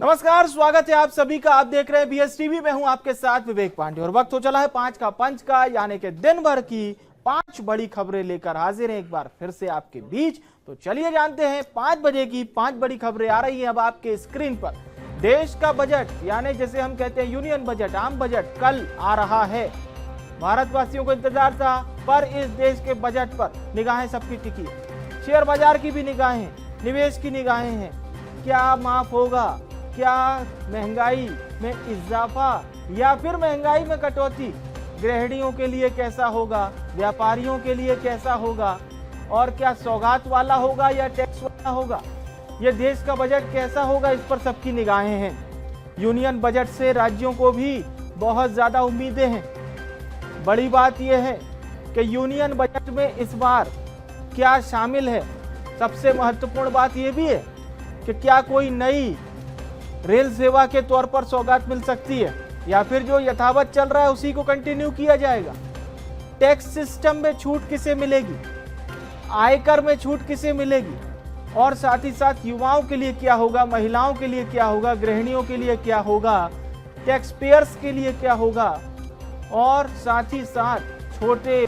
नमस्कार, स्वागत है आप सभी का। आप देख रहे हैं BS टीवी। मैं हूं आपके साथ विवेक पांडे और वक्त हो चला है 5 का पंच का, यानी कि दिन भर की 5 बड़ी खबरें लेकर हाजिर हैं एक बार फिर से आपके बीच। तो चलिए जानते हैं 5 बजे की 5 बड़ी खबरें आ रही हैं अब आपके स्क्रीन पर। देश का बजट, यानी जैसे हम कहते हैं यूनियन बजट, आम बजट कल आ रहा है। भारतवासियों को इंतजार था, पर इस देश के बजट पर निगाहें सबकी टिकी है। शेयर बाजार की भी निगाहें, निवेश की निगाहें हैं। क्या माफ होगा? क्या महंगाई में इजाफा या फिर महंगाई में कटौती? गृहिणियों के लिए कैसा होगा? व्यापारियों के लिए कैसा होगा? और क्या सौगात वाला होगा या टैक्स वाला होगा? ये देश का बजट कैसा होगा, इस पर सबकी निगाहें हैं। यूनियन बजट से राज्यों को भी बहुत ज्यादा उम्मीदें हैं। बड़ी बात यह है कि यूनियन बजट में इस बार क्या शामिल है। सबसे महत्वपूर्ण बात यह भी है कि क्या कोई नई रेल सेवा के तौर पर सौगात मिल सकती है या फिर जो यथावत चल रहा है उसी को कंटिन्यू किया जाएगा। टैक्स सिस्टम में छूट किसे मिलेगी, आयकर में छूट किसे मिलेगी, और साथ ही साथ युवाओं के लिए क्या होगा, महिलाओं के लिए क्या होगा, गृहिणियों के लिए क्या होगा, टैक्स पेयर्स के लिए क्या होगा, और साथ ही साथ छोटे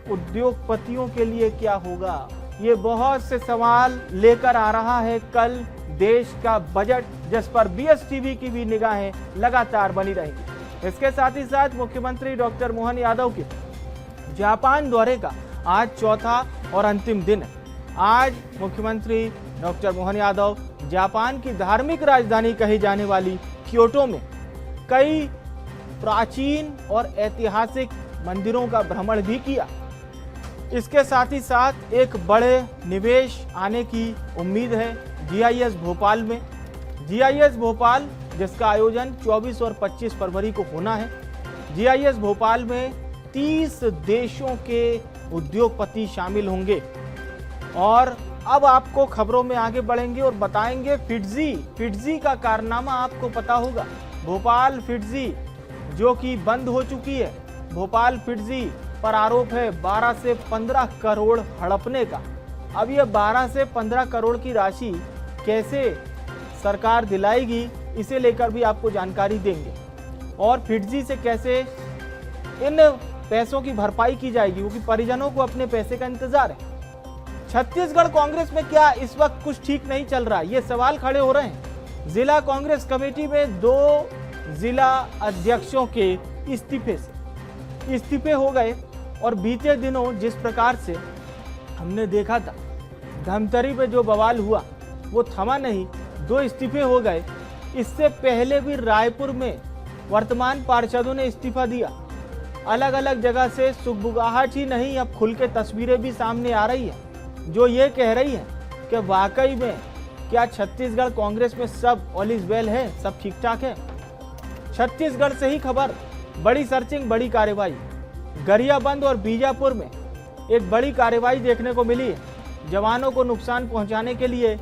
उद्योगपतियों के लिए क्या होगा। ये बहुत से सवाल लेकर आ रहा है कल देश का बजट, जिस पर BS टीवी की भी निगाहें लगातार बनी रहेगी। इसके साथ ही साथ मुख्यमंत्री डॉक्टर मोहन यादव के जापान दौरे का आज चौथा और अंतिम दिन है। आज मुख्यमंत्री डॉक्टर मोहन यादव जापान की धार्मिक राजधानी कही जाने वाली क्योटो में कई प्राचीन और ऐतिहासिक मंदिरों का भ्रमण भी किया। इसके साथ ही साथ एक बड़े निवेश आने की उम्मीद है GIS भोपाल में। GIS भोपाल, जिसका आयोजन 24 और 25 फरवरी को होना है। GIS भोपाल में 30 देशों के उद्योगपति शामिल होंगे। और अब आपको खबरों में आगे बढ़ेंगे और बताएंगे फिटजी का कारनामा आपको पता होगा। भोपाल फिटजी जो कि बंद हो चुकी है। भोपाल फिटजी पर आरोप है 12 से 15 करोड़ हड़पने का। अब ये 12 से 15 करोड़ की राशि कैसे सरकार दिलाएगी, इसे लेकर भी आपको जानकारी देंगे। और फिटजी से कैसे इन पैसों की भरपाई की जाएगी, क्योंकि परिजनों को अपने पैसे का इंतजार है। छत्तीसगढ़ कांग्रेस में क्या इस वक्त कुछ ठीक नहीं चल रहा, ये सवाल खड़े हो रहे हैं। जिला कांग्रेस कमेटी में 2 जिला अध्यक्षों के इस्तीफे हो गए। और बीते दिनों जिस प्रकार से हमने देखा था, धमतरी पे जो बवाल हुआ वो थमा नहीं, 2 इस्तीफे हो गए। इससे पहले भी रायपुर में वर्तमान पार्षदों ने इस्तीफा दिया। अलग अलग जगह से सुगबुगाहट ही नहीं, अब खुल के तस्वीरें भी सामने आ रही है जो ये कह रही है कि वाकई में क्या छत्तीसगढ़ कांग्रेस में सब ऑल इज वेल है, सब ठीक ठाक है। छत्तीसगढ़ से ही खबर, बड़ी सर्चिंग, बड़ी कार्रवाई। गरियाबंद और बीजापुर में एक बड़ी कार्रवाई देखने को मिली है। जवानों को नुकसान पहुंचाने के लिए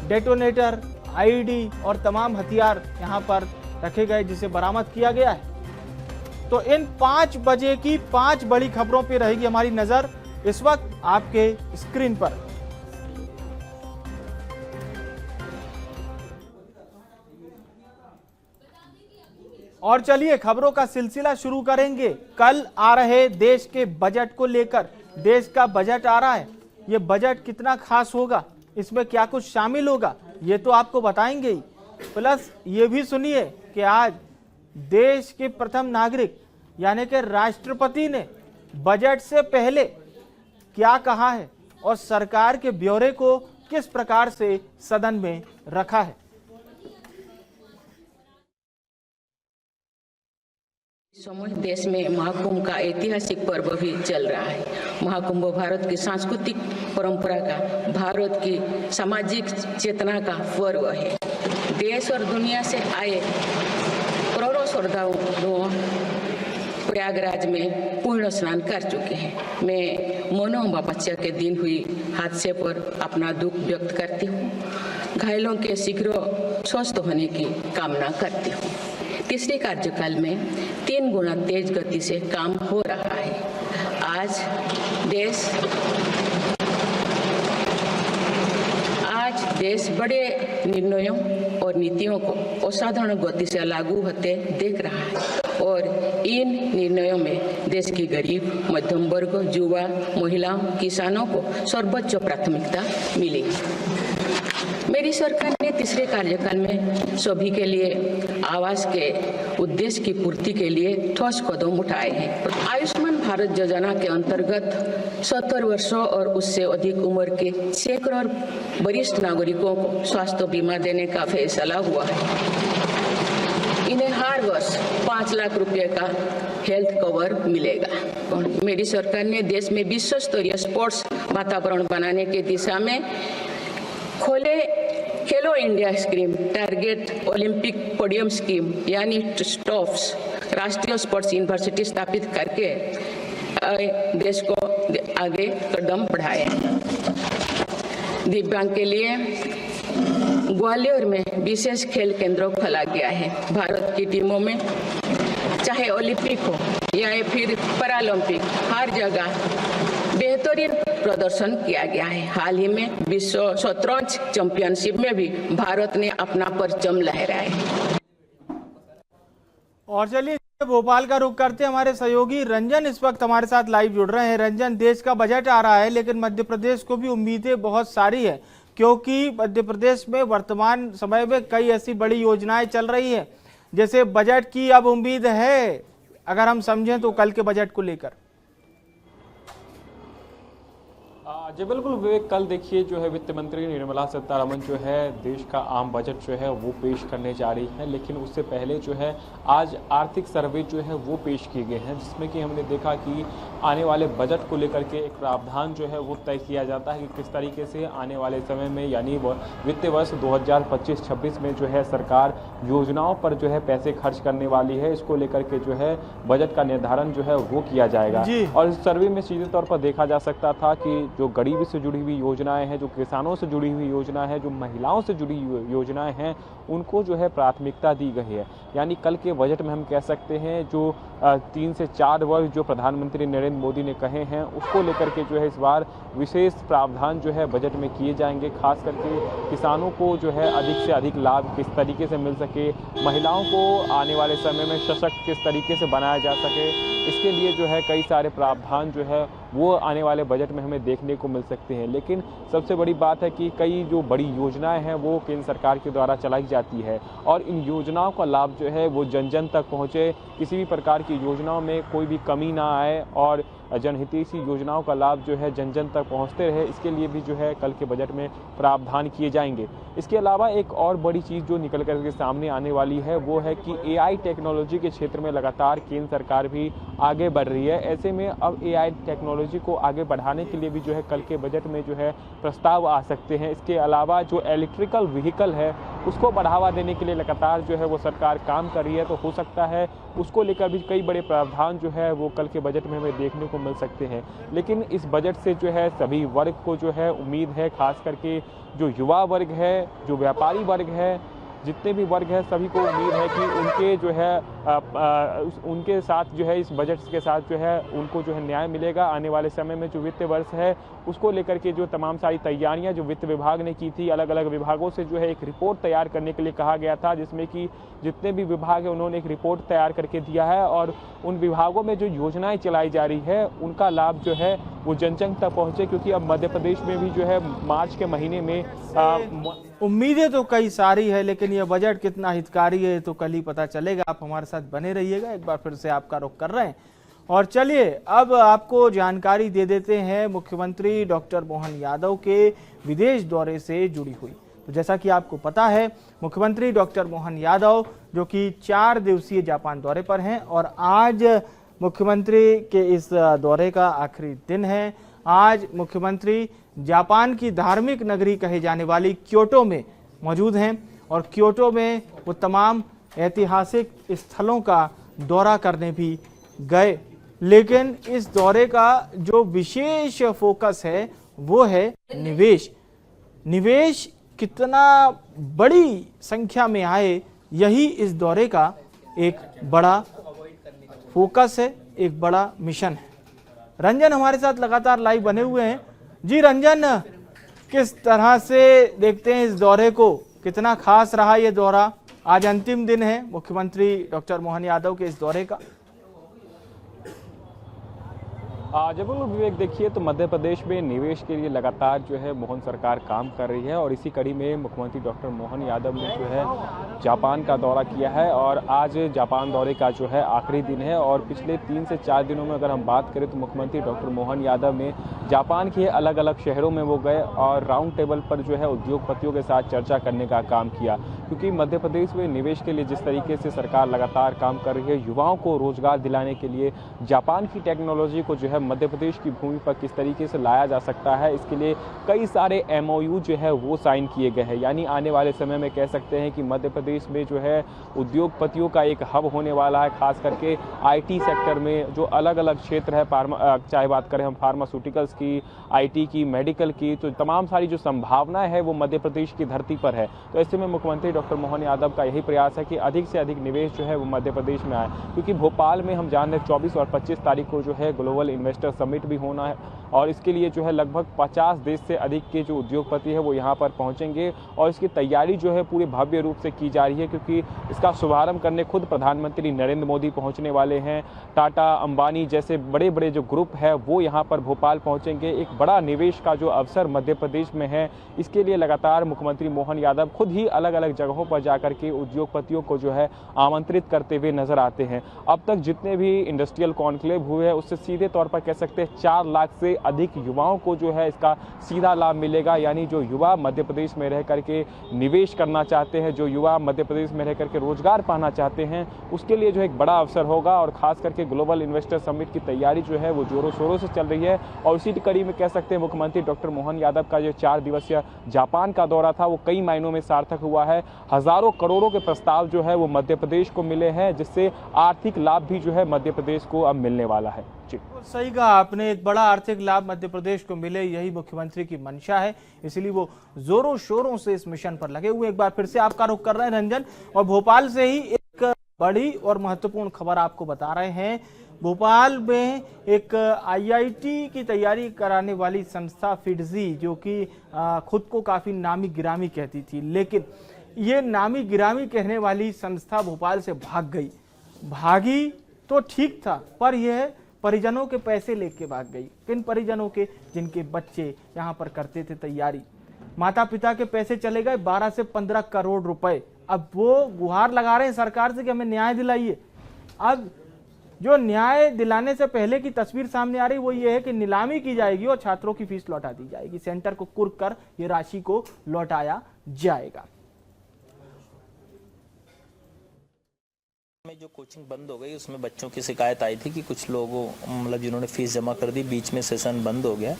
डेटोनेटर, IED और तमाम हथियार यहां पर रखे गए, जिसे बरामद किया गया है। तो इन 5 बजे की 5 बड़ी खबरों पर रहेगी हमारी नजर इस वक्त आपके स्क्रीन पर। और चलिए खबरों का सिलसिला शुरू करेंगे कल आ रहे देश के बजट को लेकर। देश का बजट आ रहा है, ये बजट कितना खास होगा, इसमें क्या कुछ शामिल होगा, ये तो आपको बताएंगे ही। प्लस ये भी सुनिए कि आज देश के प्रथम नागरिक यानी कि राष्ट्रपति ने बजट से पहले क्या कहा है और सरकार के ब्यौरे को किस प्रकार से सदन में रखा है। समूह देश में महाकुंभ का ऐतिहासिक पर्व भी चल रहा है। महाकुंभ भारत की सांस्कृतिक परंपरा का, भारत की सामाजिक चेतना का पर्व है। देश और दुनिया से आए करोड़ों श्रद्धालु प्रयागराज में पूर्ण स्नान कर चुके हैं। मैं मोनो अमावस्या के दिन हुई हादसे पर अपना दुख व्यक्त करती हूँ। घायलों के शीघ्र स्वस्थ होने की कामना करती हूँ। तीसरे कार्यकाल में 3 गुना तेज गति से काम हो रहा है। आज आज देश बड़े निर्णयों और नीतियों को असाधारण गति से लागू होते देख रहा है और इन निर्णयों में देश की गरीब, मध्यम वर्ग, युवा, महिलाओं, किसानों को सर्वोच्च प्राथमिकता मिली। मेरी सरकार ने तीसरे कार्यकाल में सभी के लिए आवास के उद्देश्य की पूर्ति के लिए ठोस कदम उठाए हैं। आयुष्मान भारत योजना के अंतर्गत 70 वर्षों और उससे अधिक उम्र के सैकड़ों वरिष्ठ नागरिकों को स्वास्थ्य बीमा देने का फैसला हुआ है। इन्हें हर वर्ष 5 लाख रुपए का हेल्थ कवर मिलेगा। मेरी सरकार ने देश में विश्व स्तरीय स्पोर्ट्स वातावरण बनाने की दिशा में खोले खेलो India scheme, target Olympic podium scheme यानी स्टॉप्स, राष्ट्रीय स्पोर्ट्स यूनिवर्सिटी स्थापित करके देश को आगे कदम बढ़ाए। दिव्यांग के लिए ग्वालियर में विशेष खेल केंद्र खोला गया है। भारत की टीमों में चाहे ओलंपिक हो या फिर पैरालंपिक, हर जगह बेहतरीन प्रदर्शन किया गया है। हाल ही में विश्व शतरंज चैंपियनशिप में भी भारत ने अपना परचम लहराया है। और चलिए भोपाल का रुख करते हैं। हमारे सहयोगी रंजन इस वक्त हमारे साथ लाइव जुड़ रहे हैं। रंजन, देश का बजट आ रहा है लेकिन मध्य प्रदेश को भी उम्मीदें बहुत सारी है, क्योंकि मध्य प्रदेश में वर्तमान समय में कई ऐसी बड़ी योजनाएं चल रही है। जैसे बजट की अब उम्मीद है, अगर हम समझें तो कल के बजट को लेकर। जी बिल्कुल विवेक, कल देखिए जो है वित्त मंत्री निर्मला सीतारमण जो है देश का आम बजट जो है वो पेश करने जा रही है। लेकिन उससे पहले जो है आज आर्थिक सर्वे जो है वो पेश किए गए हैं, जिसमें कि हमने देखा कि आने वाले बजट को लेकर के एक प्रावधान जो है वो तय किया जाता है कि किस तरीके से आने वाले समय में यानी वित्त वर्ष 2025-26 में जो है सरकार योजनाओं पर जो है पैसे खर्च करने वाली है। इसको लेकर के जो है बजट का निर्धारण जो है वो किया जाएगा। और इस सर्वे में सीधे तौर पर देखा जा सकता था कि जो गरीबी से जुड़ी हुई योजनाएं हैं, जो किसानों से जुड़ी हुई योजना है, जो महिलाओं से जुड़ी योजनाएं हैं, उनको जो है प्राथमिकता दी गई है। यानी कल के बजट में हम कह सकते हैं जो 3 से 4 वर्ष जो प्रधानमंत्री नरेंद्र मोदी ने कहे हैं उसको लेकर के जो है इस बार विशेष प्रावधान जो है बजट में किए जाएंगे। खास करके किसानों को जो है अधिक से अधिक लाभ किस तरीके से मिल सके, महिलाओं को आने वाले समय में सशक्त किस तरीके से बनाया जा सके, इसके लिए जो है कई सारे प्रावधान जो है वो आने वाले बजट में हमें देखने को मिल सकते हैं। लेकिन सबसे बड़ी बात है कि कई जो बड़ी योजनाएं हैं वो केंद्र सरकार के द्वारा चलाई जाती है और इन योजनाओं का लाभ जो है वो जन जन तक पहुंचे, किसी भी प्रकार की योजनाओं में कोई भी कमी ना आए और जनहितैषी योजनाओं का लाभ जो है जन जन तक पहुंचते रहे, इसके लिए भी जो है कल के बजट में प्रावधान किए जाएंगे। इसके अलावा एक और बड़ी चीज़ जो निकल कर के सामने आने वाली है वो है कि AI टेक्नोलॉजी के क्षेत्र में लगातार केंद्र सरकार भी आगे बढ़ रही है। ऐसे में अब AI टेक्नोलॉजी को आगे बढ़ाने के लिए भी जो है कल के बजट में जो है प्रस्ताव आ सकते हैं। इसके अलावा जो इलेक्ट्रिकल व्हीकल है उसको बढ़ावा देने के लिए लगातार जो है वो सरकार काम कर रही है, तो हो सकता है उसको लेकर भी कई बड़े प्रावधान जो है वो कल के बजट में हमें देखने को मिल सकते हैं। लेकिन इस बजट से जो है सभी वर्ग को जो है उम्मीद है, खास करके जो युवा वर्ग है, जो व्यापारी वर्ग है, जितने भी वर्ग हैं सभी को उम्मीद है कि उनके जो है उनके साथ जो है इस बजट के साथ जो है उनको जो है न्याय मिलेगा। आने वाले समय में जो वित्त वर्ष है उसको लेकर के जो तमाम सारी तैयारियां जो वित्त विभाग ने की थी, अलग अलग विभागों से जो है एक रिपोर्ट तैयार करने के लिए कहा गया था, जिसमें कि जितने भी विभाग है उन्होंने एक रिपोर्ट तैयार करके दिया है और उन विभागों में जो योजनाएं चलाई जा रही है उनका लाभ जो है वो जन जन तक पहुँचे, क्योंकि अब मध्य प्रदेश में भी जो है मार्च के महीने में उम्मीदें तो कई सारी है, लेकिन ये बजट कितना हितकारी है तो कल ही पता चलेगा। आप हमारे साथ बने रहिएगा, एक बार फिर से आपका रुख कर रहे हैं। और चलिए अब आपको जानकारी दे देते हैं मुख्यमंत्री डॉक्टर मोहन यादव के विदेश दौरे से जुड़ी हुई। तो जैसा कि आपको पता है मुख्यमंत्री डॉक्टर मोहन यादव जो कि 4 दिवसीय जापान दौरे पर हैं और आज मुख्यमंत्री के इस दौरे का आखिरी दिन है। आज मुख्यमंत्री जापान की धार्मिक नगरी कहे जाने वाली क्योटो में मौजूद हैं और क्योटो में वो तमाम ऐतिहासिक स्थलों का दौरा करने भी गए। लेकिन इस दौरे का जो विशेष फोकस है वो है निवेश। निवेश कितना बड़ी संख्या में आए, यही इस दौरे का एक बड़ा फोकस है, एक बड़ा मिशन है। रंजन हमारे साथ लगातार लाइव बने हुए हैं। जी रंजन, किस तरह से देखते हैं इस दौरे को, कितना खास रहा ये दौरा? आज अंतिम दिन है मुख्यमंत्री डॉक्टर मोहन यादव के इस दौरे का। जब लोग विवेक देखिए तो मध्य प्रदेश में निवेश के लिए लगातार जो है मोहन सरकार काम कर रही है और इसी कड़ी में मुख्यमंत्री डॉक्टर मोहन यादव ने जो है जापान का दौरा किया है और आज जापान दौरे का जो है आखिरी दिन है। और पिछले 3 से 4 दिनों में अगर हम बात करें तो मुख्यमंत्री डॉक्टर मोहन यादव ने जापान के अलग अलग शहरों में वो गए और राउंड टेबल पर जो है उद्योगपतियों के साथ चर्चा करने का काम किया, क्योंकि मध्य प्रदेश में निवेश के लिए जिस तरीके से सरकार लगातार काम कर रही है, युवाओं को रोजगार दिलाने के लिए जापान की टेक्नोलॉजी को जो है मध्य प्रदेश की भूमि पर किस तरीके से लाया जा सकता है, इसके लिए कई सारे MOU जो है वो साइन किए गए हैं। यानी आने वाले समय में कह सकते हैं कि मध्य प्रदेश में जो है उद्योगपतियों का एक हब होने वाला है, खास करके IT सेक्टर में जो अलग अलग क्षेत्र है, चाहे बात करें हम फार्मास्यूटिकल्स की, IT की, मेडिकल की, तो तमाम सारी जो संभावनाएं है वो मध्य प्रदेश की धरती पर है। तो ऐसे में मुख्यमंत्री डॉक्टर मोहन यादव का यही प्रयास है कि अधिक से अधिक निवेश जो है वो मध्य प्रदेश में आए, क्योंकि भोपाल में हम जान रहे 24 और 25 तारीख को जो है ग्लोबल इन्वेस्टर समिट भी होना है और इसके लिए जो है लगभग 50 देश से अधिक के जो उद्योगपति है वो यहाँ पर पहुँचेंगे और इसकी तैयारी जो है पूरे भव्य रूप से की जा रही है, क्योंकि इसका शुभारंभ करने खुद प्रधानमंत्री नरेंद्र मोदी पहुँचने वाले हैं। टाटा, अंबानी जैसे बड़े बड़े जो ग्रुप है वो यहाँ पर भोपाल पहुँचेंगे। एक बड़ा निवेश का जो अवसर मध्य प्रदेश में है, इसके लिए लगातार मुख्यमंत्री मोहन यादव खुद ही अलग अलग जगहों पर जाकर के उद्योगपतियों को जो है आमंत्रित करते हुए नजर आते हैं। अब तक जितने भी इंडस्ट्रियल कॉन्क्लेव हुए हैं उससे सीधे तौर पर कह सकते हैं 4 लाख से अधिक युवाओं को जो है इसका सीधा लाभ मिलेगा। यानी जो युवा मध्य प्रदेश में रह करके निवेश करना चाहते हैं, जो युवा मध्य प्रदेश में रह करके रोजगार पाना चाहते हैं, उसके लिए जो एक बड़ा अवसर होगा। और खास करके ग्लोबल इन्वेस्टर समिट की तैयारी जो है वो जोरों शोरों से चल रही है और इसी कड़ी में कह सकते हैं मुख्यमंत्री डॉक्टर मोहन यादव का जो 4 दिवसीय जापान का दौरा था वो कई मायनों में सार्थक हुआ है। हजारों करोड़ों के प्रस्ताव जो है वो मध्य प्रदेश को मिले हैं, जिससे आर्थिक लाभ भी जो है मध्य प्रदेश को अब मिलने वाला है। जी सही कहा आपने, एक बड़ा आर्थिक लाभ मध्य प्रदेश को मिले, यही मुख्यमंत्री की मंशा है, इसलिए वो जोरों शोरों से इस मिशन पर लगे हुए। एक बार फिर से आपका रुख कर रहे हैं रंजन, और भोपाल से ही एक बड़ी और महत्वपूर्ण खबर आपको बता रहे हैं। भोपाल में एक IIT की तैयारी कराने वाली संस्था फिडजी, जो कि खुद को काफी नामी गिरामी कहती थी, लेकिन ये नामी गिरामी कहने वाली संस्था भोपाल से भाग गई। भागी तो ठीक था, पर यह परिजनों के पैसे लेके भाग गई। किन परिजनों के? जिनके बच्चे यहाँ पर करते थे तैयारी। माता पिता के पैसे चले गए 12 से 15 करोड़ रुपए। अब वो गुहार लगा रहे हैं सरकार से कि हमें न्याय दिलाइए। अब जो न्याय दिलाने से पहले की तस्वीर सामने आ रही वो ये है कि नीलामी की जाएगी और छात्रों की फीस लौटा दी जाएगी। सेंटर को कुर्क कर ये राशि को लौटाया जाएगा। में जो कोचिंग बंद हो गई उसमें बच्चों की शिकायत आई थी कि कुछ लोगों मतलब जिन्होंने फीस जमा कर दी, बीच में सेशन बंद हो गया।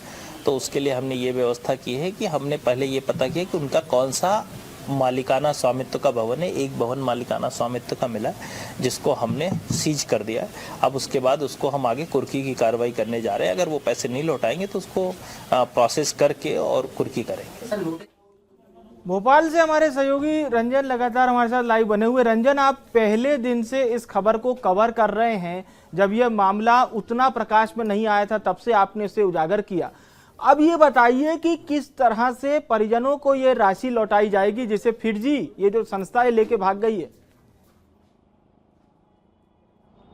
तो उसके लिए हमने ये व्यवस्था की है कि हमने पहले ये पता किया कि उनका कौन सा मालिकाना स्वामित्व का भवन है। एक भवन मालिकाना स्वामित्व का मिला, जिसको हमने सीज कर दिया। अब उसके बाद उसको हम आगे कुर्की की कार्रवाई करने जा रहे हैं। अगर वो पैसे नहीं लौटाएंगे तो उसको प्रोसेस करके और कुर्की करेंगे। भोपाल से हमारे सहयोगी रंजन लगातार हमारे साथ लाइव बने हुए। रंजन, आप पहले दिन से इस खबर को कवर कर रहे हैं। जब यह मामला उतना प्रकाश में नहीं आया था तब से आपने इसे उजागर किया। अब ये बताइए कि किस तरह से परिजनों को ये राशि लौटाई जाएगी जिसे फिडजी ये जो संस्था है लेके भाग गई है?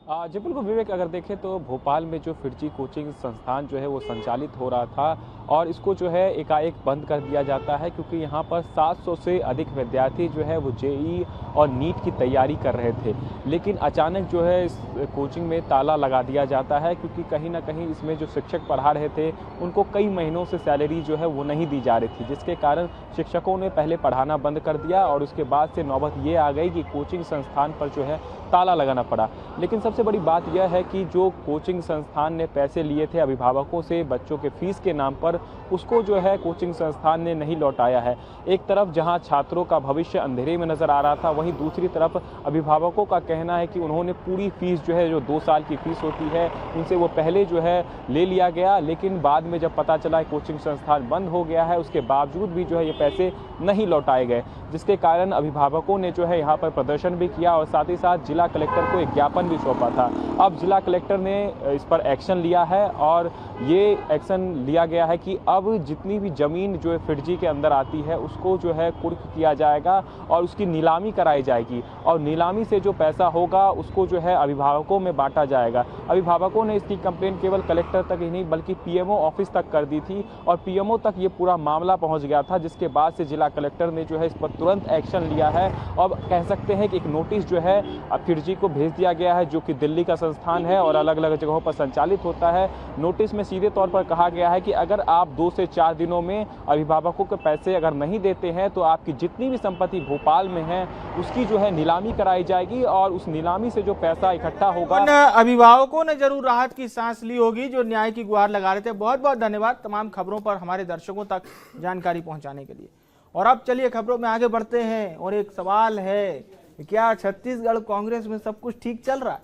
जी बिल्कुल विवेक, अगर देखें तो भोपाल में जो फिडजी कोचिंग संस्थान जो है वो संचालित हो रहा था और इसको जो है एकाएक बंद कर दिया जाता है, क्योंकि यहाँ पर 700 से अधिक विद्यार्थी जो है वो JEE और नीट की तैयारी कर रहे थे। लेकिन अचानक जो है इस कोचिंग में ताला लगा दिया जाता है, क्योंकि कहीं ना कहीं इसमें जो शिक्षक पढ़ा रहे थे उनको कई महीनों से सैलरी जो है वो नहीं दी जा रही थी, जिसके कारण शिक्षकों ने पहले पढ़ाना बंद कर दिया और उसके बाद से नौबत ये आ गई कि कोचिंग संस्थान पर जो है ताला लगाना पड़ा। लेकिन सबसे बड़ी बात यह है कि जो कोचिंग संस्थान ने पैसे लिए थे अभिभावकों से बच्चों के फीस के नाम पर, उसको जो है कोचिंग संस्थान ने नहीं लौटाया है। एक तरफ जहां छात्रों का भविष्य अंधेरे में नजर आ रहा था, वहीं दूसरी तरफ अभिभावकों का कहना है कि उन्होंने पूरी फीस जो है, जो 2 साल की फीस होती है, उनसे वो पहले जो है ले लिया गया। लेकिन बाद में जब पता चला कोचिंग संस्थान बंद हो गया है, उसके बावजूद भी जो है ये पैसे नहीं लौटाए गए, जिसके कारण अभिभावकों ने जो है यहाँ पर प्रदर्शन भी किया और साथ ही साथ जिला कलेक्टर को एक ज्ञापन भी सौंपा। इस्तीफा था। अब जिला कलेक्टर ने इस पर एक्शन लिया है और ये एक्शन लिया गया है कि अब जितनी भी ज़मीन जो है फिरजी के अंदर आती है उसको जो है कुर्क किया जाएगा और उसकी नीलामी कराई जाएगी और नीलामी से जो पैसा होगा उसको जो है अभिभावकों में बांटा जाएगा। अभिभावकों ने इसकी कंप्लेंट केवल कलेक्टर तक ही नहीं बल्कि पीएमओ ऑफिस तक कर दी थी और पीएमओ तक ये पूरा मामला पहुंच गया था, जिसके बाद से जिला कलेक्टर ने जो है इस पर तुरंत एक्शन लिया है। अब कह सकते हैं कि एक नोटिस जो है फिरजी को भेज दिया गया है, जो कि दिल्ली का संस्थान है और अलग अलग जगहों पर संचालित होता है। नोटिस में सीधे तौर पर कहा गया है कि अगर आप 2 से 4 दिनों में अभिभावकों के पैसे अगर नहीं देते हैं तो आपकी जितनी भी संपत्ति भोपाल में है उसकी जो है नीलामी कराई जाएगी और उस नीलामी से जो पैसा इकट्ठा होगा। अभिभावकों ने जरूर राहत की सांस ली होगी जो न्याय की गुहार लगा रहे थे। बहुत बहुत धन्यवाद तमाम खबरों पर हमारे दर्शकों तक जानकारी पहुंचाने के लिए। और अब चलिए खबरों में आगे बढ़ते हैं और एक सवाल है, क्या छत्तीसगढ़ कांग्रेस में सब कुछ ठीक चल रहा है?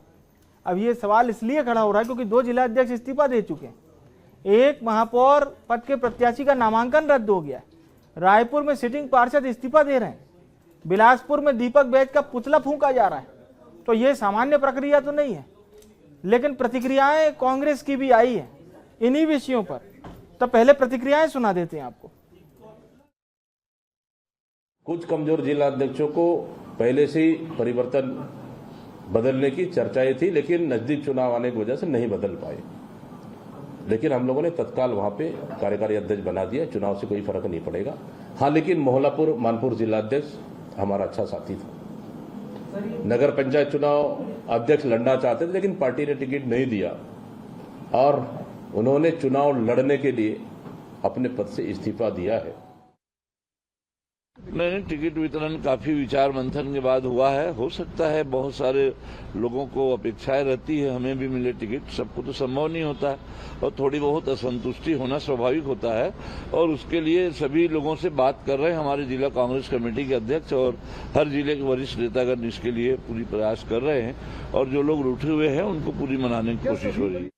अब ये सवाल इसलिए खड़ा हो रहा है क्योंकि 2 जिला अध्यक्ष इस्तीफा दे चुके हैं। एक महापौर पद के प्रत्याशी का नामांकन रद्द हो गया है। रायपुर में सिटिंग पार्षद इस्तीफा दे रहे हैं। बिलासपुर में दीपक बैज का पुतला फूंका जा रहा है। तो ये सामान्य प्रक्रिया तो नहीं है, लेकिन प्रतिक्रियाएं कांग्रेस की भी आई है इन्हीं विषयों पर। तो पहले प्रतिक्रियाएं सुना देते हैं आपको। कुछ कमजोर जिला अध्यक्षों को पहले से ही परिवर्तन बदलने की चर्चाएं थी, लेकिन नजदीक चुनाव आने की वजह से नहीं बदल पाए। लेकिन हम लोगों ने तत्काल वहां पे कार्यकारी अध्यक्ष बना दिया। चुनाव से कोई फर्क नहीं पड़ेगा। हाँ, लेकिन मोहलापुर मानपुर जिला अध्यक्ष हमारा अच्छा साथी था। नगर पंचायत चुनाव अध्यक्ष लड़ना चाहते थे लेकिन पार्टी ने टिकट नहीं दिया और उन्होंने चुनाव लड़ने के लिए अपने पद से इस्तीफा दिया है। नहीं, टिकट वितरण काफी विचार मंथन के बाद हुआ है। हो सकता है बहुत सारे लोगों को अपेक्षाएं रहती है हमें भी मिले टिकट, सबको तो संभव नहीं होता है और थोड़ी बहुत असंतुष्टि होना स्वाभाविक होता है और उसके लिए सभी लोगों से बात कर रहे हैं हमारे जिला कांग्रेस कमेटी के अध्यक्ष और हर जिले के वरिष्ठ नेतागण इसके लिए पूरी प्रयास कर रहे हैं और जो लोग रूठे हुए हैं उनको पूरी मनाने की कोशिश हो रही है।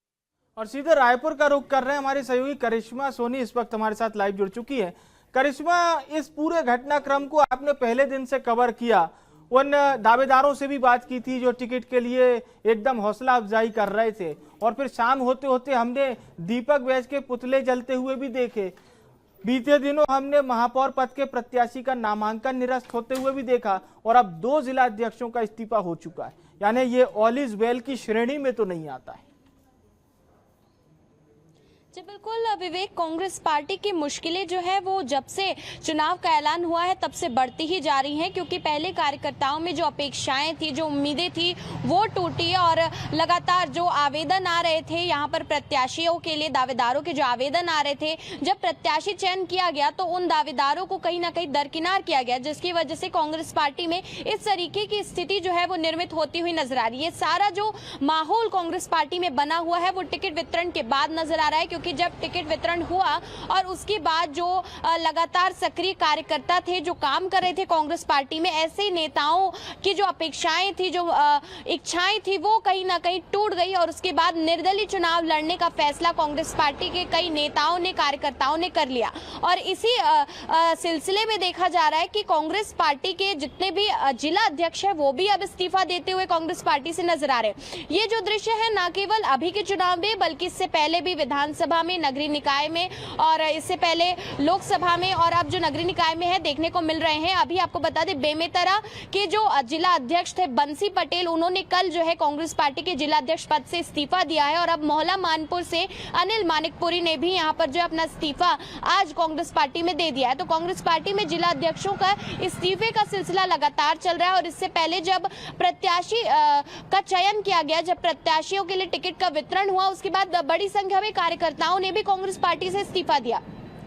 और सीधे रायपुर का रुख कर रहे हैं हमारी सहयोगी करिश्मा सोनी इस वक्त हमारे साथ लाइव जुड़ चुकी है। करिश्मा, इस पूरे घटनाक्रम को आपने पहले दिन से कवर किया, उन दावेदारों से भी बात की थी जो टिकट के लिए एकदम हौसला अफजाई कर रहे थे और फिर शाम होते होते हमने दीपक बैज के पुतले जलते हुए भी देखे। बीते दिनों हमने महापौर पद के प्रत्याशी का नामांकन निरस्त होते हुए भी देखा और अब 2 जिला अध्यक्षों का इस्तीफा हो चुका है। यानी ये ऑल इज वेल की श्रेणी में तो नहीं आता है। जी बिल्कुल विवेक, कांग्रेस पार्टी की मुश्किलें जो है वो जब से चुनाव का ऐलान हुआ है तब से बढ़ती ही जा रही हैं, क्योंकि पहले कार्यकर्ताओं में जो अपेक्षाएं थी, जो उम्मीदें थी, वो टूटी और लगातार जो आवेदन आ रहे थे यहाँ पर प्रत्याशियों के लिए, दावेदारों के जो आवेदन आ रहे थे, जब प्रत्याशी चयन किया गया तो उन दावेदारों को कहीं ना कहीं दरकिनार किया गया, जिसकी वजह से कांग्रेस पार्टी में इस तरीके की स्थिति जो है वो निर्मित होती हुई नजर आ रही है। सारा जो माहौल कांग्रेस पार्टी में बना हुआ है वो टिकट वितरण के बाद नजर आ रहा है, कि जब टिकट वितरण हुआ और उसके बाद जो लगातार सक्रिय कार्यकर्ता थे जो काम कर रहे थे कांग्रेस पार्टी में, ऐसे नेताओं की जो अपेक्षाएं थी, जो इच्छाएं थी, वो कहीं ना कहीं टूट गई और उसके बाद निर्दलीय चुनाव लड़ने का फैसला कांग्रेस पार्टी के कई नेताओं ने, कार्यकर्ताओं ने कर लिया। और इसी सिलसिले में देखा जा रहा है कि कांग्रेस पार्टी के जितने भी जिला अध्यक्ष है वो भी अब इस्तीफा देते हुए कांग्रेस पार्टी से नजर आ रहे हैं। ये जो दृश्य है न केवल अभी के चुनाव में बल्कि इससे पहले भी विधानसभा में, नगरीय निकाय में और इससे पहले लोकसभा में और अब जो नगरीय निकाय में है देखने को मिल रहे हैं। अभी आपको बता दें, बेमेतरा के जो जिला अध्यक्ष थे बंसी पटेल, उन्होंने कल जो है कांग्रेस पार्टी के जिला अध्यक्ष पद से इस्तीफा दिया है और अब मोहला मानपुर से अनिल मानिकपुरी ने भी यहाँ पर जो अपना इस्तीफा आज कांग्रेस पार्टी में दे दिया है। तो कांग्रेस पार्टी में जिला अध्यक्षों का इस्तीफे का सिलसिला लगातार चल रहा है और इससे पहले जब प्रत्याशी का चयन किया गया, जब प्रत्याशियों के लिए टिकट का वितरण हुआ, उसके बाद बड़ी संख्या में कार्यकर्ताओं ने भी कांग्रेस पार्टी से इस्तीफा दिया।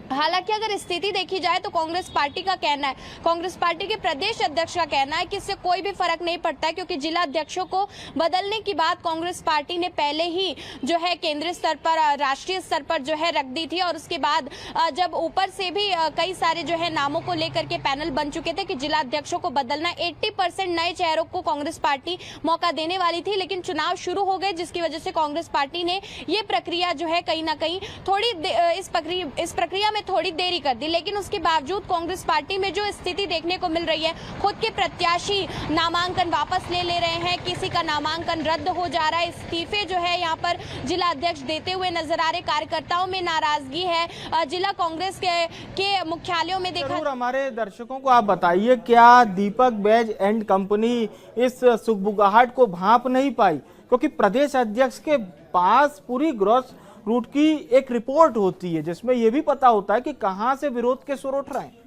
हालांकि अगर स्थिति देखी जाए तो कांग्रेस पार्टी का कहना है, कांग्रेस पार्टी के प्रदेश अध्यक्ष का कहना है कि इससे कोई भी फर्क नहीं पड़ता है, क्योंकि जिला अध्यक्षों को बदलने की बात कांग्रेस पार्टी ने पहले ही जो है केंद्रीय स्तर पर, राष्ट्रीय स्तर पर जो है रख दी थी और उसके बाद जब ऊपर से भी कई सारे जो है नामों को लेकर के पैनल बन चुके थे कि जिला अध्यक्षों को बदलना, 80% नए चेहरों को कांग्रेस पार्टी मौका देने वाली थी, लेकिन चुनाव शुरू हो गए जिसकी वजह से कांग्रेस पार्टी ने ये प्रक्रिया जो है कहीं ना कहीं थोड़ी इस प्रक्रिया में थोड़ी देरी कर दी, लेकिन उसके बावजूद कांग्रेस पार्टी में जो स्थिति देखने को मिल रही है, खुद के प्रत्याशी नामांकन वापस ले रहे हैं, किसी का नामांकन रद्द हो जा रहा है, इस्तीफे जो है यहाँ पर जिला अध्यक्ष देते हुए नजर आ रहे, कार्यकर्ताओं में नाराजगी है। जिला कांग्रेस के मुख्यालयों में देखा। जरूर हमारे दर्शकों को आप बताइए, क्या दीपक बैज एंड कंपनी इस सुगबुगाहट को भांप नहीं पाई? क्योंकि प्रदेश अध्यक्ष के पास पूरी ग्रॉस रूट की एक रिपोर्ट होती है जिसमें यह भी पता होता है कि कहां से विरोध के सुर उठ रहे हैं।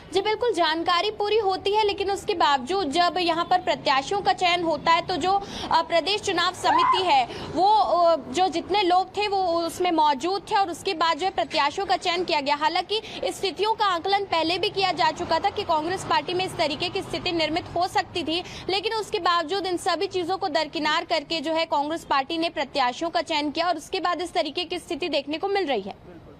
जी बिल्कुल, जानकारी पूरी होती है, लेकिन उसके बावजूद जब यहाँ पर प्रत्याशियों का चयन होता है तो जो प्रदेश चुनाव समिति है वो जो जितने लोग थे वो उसमें मौजूद थे और उसके बाद जो है प्रत्याशियों का चयन किया गया। हालांकि स्थितियों का आकलन पहले भी किया जा चुका था कि कांग्रेस पार्टी में इस तरीके की स्थिति निर्मित हो सकती थी, लेकिन उसके बावजूद इन सभी चीजों को दरकिनार करके जो है कांग्रेस पार्टी ने प्रत्याशियों का चयन किया और उसके बाद इस तरीके की स्थिति देखने को मिल रही है।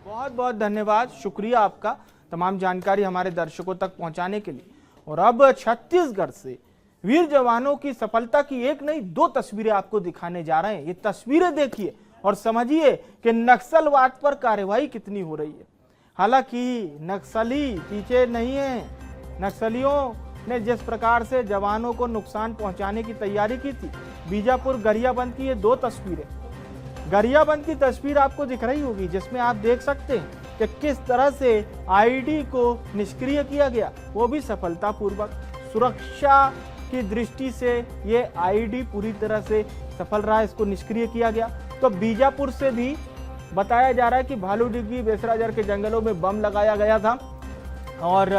बहुत बहुत धन्यवाद, शुक्रिया आपका तमाम जानकारी हमारे दर्शकों तक पहुंचाने के लिए। और अब छत्तीसगढ़ से वीर जवानों की सफलता की एक नहीं दो तस्वीरें आपको दिखाने जा रहे हैं। ये तस्वीरें देखिए और समझिए कि नक्सलवाद पर कार्रवाई कितनी हो रही है। हालांकि नक्सली पीछे नहीं है, नक्सलियों ने जिस प्रकार से जवानों को नुकसान पहुंचाने की तैयारी की थी। बीजापुर गरियाबंद की ये दो तस्वीरें, गरियाबंद की तस्वीर आपको दिख रही होगी जिसमें आप देख सकते हैं कि किस तरह से आईडी को निष्क्रिय किया गया, वो भी सफलतापूर्वक। सुरक्षा की दृष्टि से ये आईडी पूरी तरह से सफल रहा, इसको निष्क्रिय किया गया। तो बीजापुर से भी बताया जा रहा है कि भालूडिग्गी बेसराजर के जंगलों में बम लगाया गया था और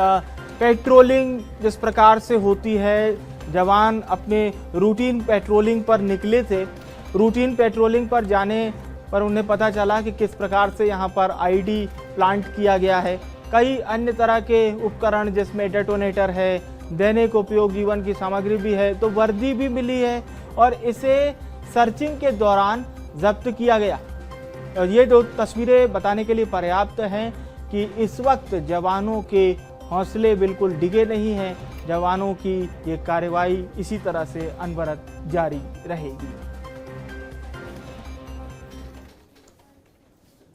पेट्रोलिंग जिस प्रकार से होती है, जवान अपने रूटीन पेट्रोलिंग पर निकले थे। रूटीन पेट्रोलिंग पर जाने पर उन्हें पता चला कि किस प्रकार से यहाँ पर आईडी प्लांट किया गया है। कई अन्य तरह के उपकरण जिसमें डेटोनेटर है, दैनिक उपयोग जीवन की सामग्री भी है, तो वर्दी भी मिली है और इसे सर्चिंग के दौरान जब्त किया गया। और ये दो तस्वीरें बताने के लिए पर्याप्त हैं कि इस वक्त जवानों के हौसले बिल्कुल डिगे नहीं हैं। जवानों की ये कार्रवाई इसी तरह से अनवरत जारी रहेगी।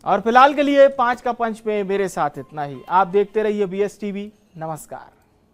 और फिलहाल के लिए 5 का पंच में मेरे साथ इतना ही। आप देखते रहिए BS TV। नमस्कार।